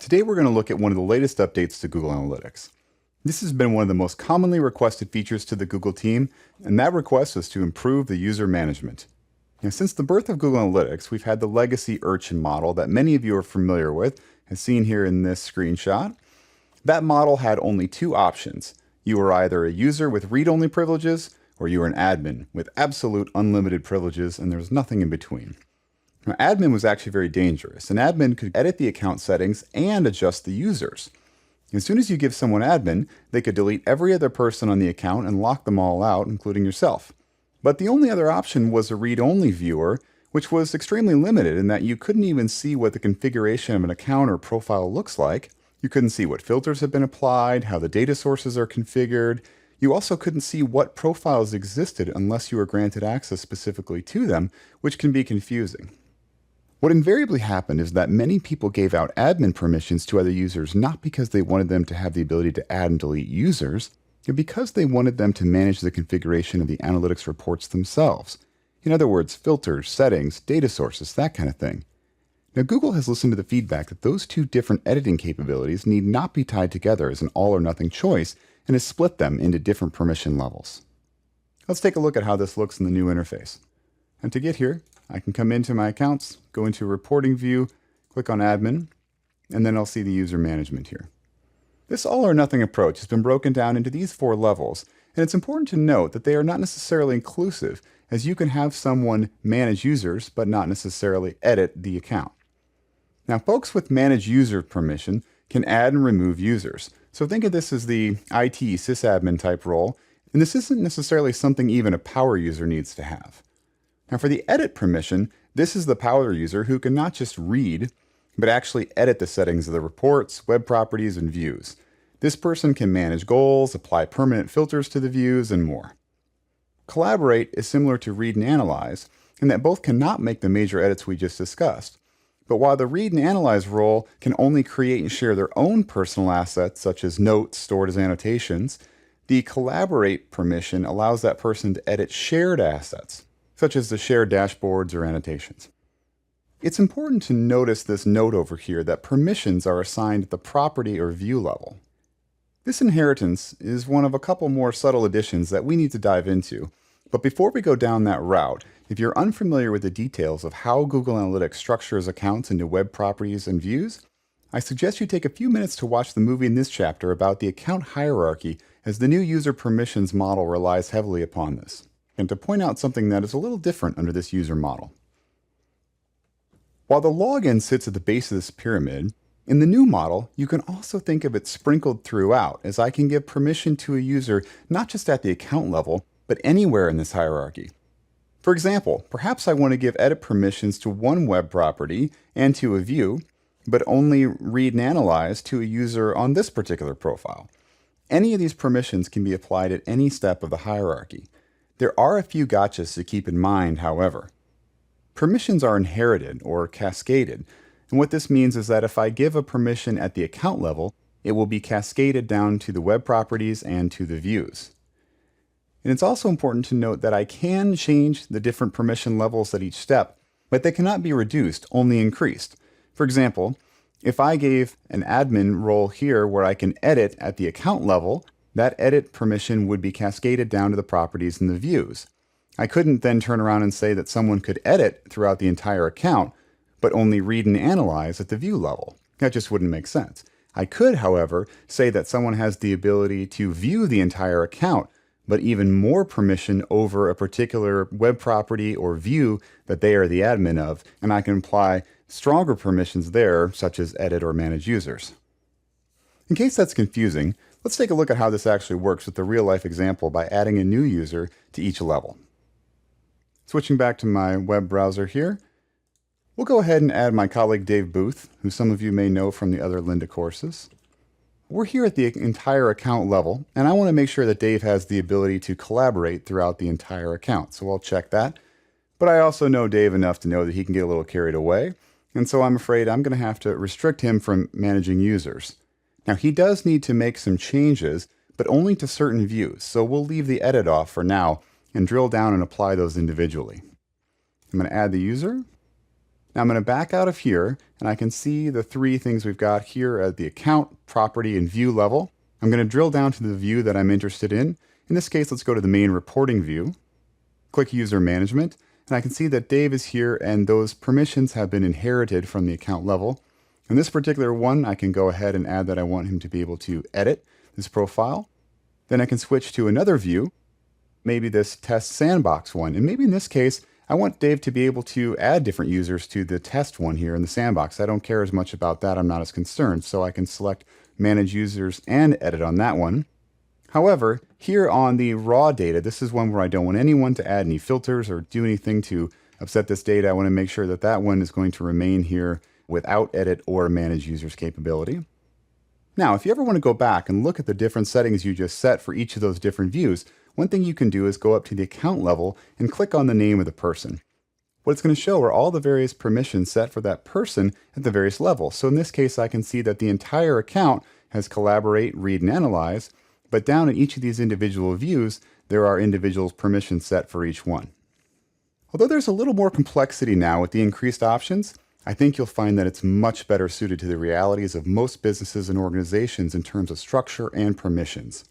Today we're going to look at one of the latest updates to Google Analytics. This has been one of the most commonly requested features to the Google team, and that request was to improve the user management. Now, since the birth of Google Analytics, we've had the legacy Urchin model that many of you are familiar with, as seen here in this screenshot. That model had only two options. You were either a user with read-only privileges, or you were an admin with absolute unlimited privileges, and there was nothing in between. Now, admin was actually very dangerous. An admin could edit the account settings and adjust the users. As soon as you give someone admin, they could delete every other person on the account and lock them all out, including yourself. But the only other option was a read-only viewer, which was extremely limited in that you couldn't even see what the configuration of an account or profile looks like. You couldn't see what filters have been applied, how the data sources are configured. You also couldn't see what profiles existed unless you were granted access specifically to them, which can be confusing. What invariably happened is that many people gave out admin permissions to other users not because they wanted them to have the ability to add and delete users, but because they wanted them to manage the configuration of the analytics reports themselves. In other words, filters, settings, data sources, that kind of thing. Now, Google has listened to the feedback that those two different editing capabilities need not be tied together as an all-or-nothing choice and has split them into different permission levels. Let's take a look at how this looks in the new interface. And to get here, I can come into my accounts, go into reporting view, click on admin, and then I'll see the user management here. This all-or-nothing approach has been broken down into these four levels, and it's important to note that they are not necessarily inclusive, as you can have someone manage users but not necessarily edit the account. Now, folks with manage user permission can add and remove users. So think of this as the IT sysadmin type role, and this isn't necessarily something even a power user needs to have. Now, for the edit permission, this is the power user who can not just read, but actually edit the settings of the reports, web properties, and views. This person can manage goals, apply permanent filters to the views, and more. Collaborate is similar to read and analyze, in that both cannot make the major edits we just discussed. But while the read and analyze role can only create and share their own personal assets, such as notes stored as annotations, the collaborate permission allows that person to edit shared assets, such as the shared dashboards or annotations. It's important to notice this note over here that permissions are assigned at the property or view level. This inheritance is one of a couple more subtle additions that we need to dive into. But before we go down that route, if you're unfamiliar with the details of how Google Analytics structures accounts into web properties and views, I suggest you take a few minutes to watch the movie in this chapter about the account hierarchy, as the new user permissions model relies heavily upon this, and to point out something that is a little different under this user model. While the login sits at the base of this pyramid, in the new model, you can also think of it sprinkled throughout, as I can give permission to a user not just at the account level, but anywhere in this hierarchy. For example, perhaps I want to give edit permissions to one web property and to a view, but only read and analyze to a user on this particular profile. Any of these permissions can be applied at any step of the hierarchy. There are a few gotchas to keep in mind, however. Permissions are inherited or cascaded, and what this means is that if I give a permission at the account level, it will be cascaded down to the web properties and to the views. And it's also important to note that I can change the different permission levels at each step, but they cannot be reduced, only increased. For example, if I gave an admin role here where I can edit at the account level, that edit permission would be cascaded down to the properties and the views. I couldn't then turn around and say that someone could edit throughout the entire account, but only read and analyze at the view level. That just wouldn't make sense. I could, however, say that someone has the ability to view the entire account, but even more permission over a particular web property or view that they are the admin of, and I can apply stronger permissions there, such as edit or manage users. In case that's confusing, let's take a look at how this actually works with the real-life example by adding a new user to each level. Switching back to my web browser here, we'll go ahead and add my colleague Dave Booth, who some of you may know from the other Lynda courses. We're here at the entire account level, and I want to make sure that Dave has the ability to collaborate throughout the entire account, so I'll check that. But I also know Dave enough to know that he can get a little carried away, and so I'm afraid I'm going to have to restrict him from managing users. Now, he does need to make some changes, but only to certain views, so we'll leave the edit off for now and drill down and apply those individually. I'm going to add the user, Now I'm going to back out of here, and I can see the three things we've got here at the account, property, and view level. I'm going to drill down to the view that I'm interested in. In this case, let's go to the main reporting view. Click User Management, and I can see that Dave is here, and those permissions have been inherited from the account level. In this particular one, I can go ahead and add that I want him to be able to edit this profile. Then I can switch to another view, maybe this test sandbox one. And maybe in this case, I want Dave to be able to add different users to the test one here in the sandbox. I don't care as much about that. I'm not as concerned. So I can select Manage Users and edit on that one. However, here on the raw data, this is one where I don't want anyone to add any filters or do anything to upset this data. I want to make sure that that one is going to remain here without edit or manage users capability. Now, if you ever want to go back and look at the different settings you just set for each of those different views, one thing you can do is go up to the account level and click on the name of the person. What it's going to show are all the various permissions set for that person at the various levels. So in this case, I can see that the entire account has collaborate, read, and analyze, but down in each of these individual views, there are individual permissions set for each one. Although there's a little more complexity now with the increased options, I think you'll find that it's much better suited to the realities of most businesses and organizations in terms of structure and permissions.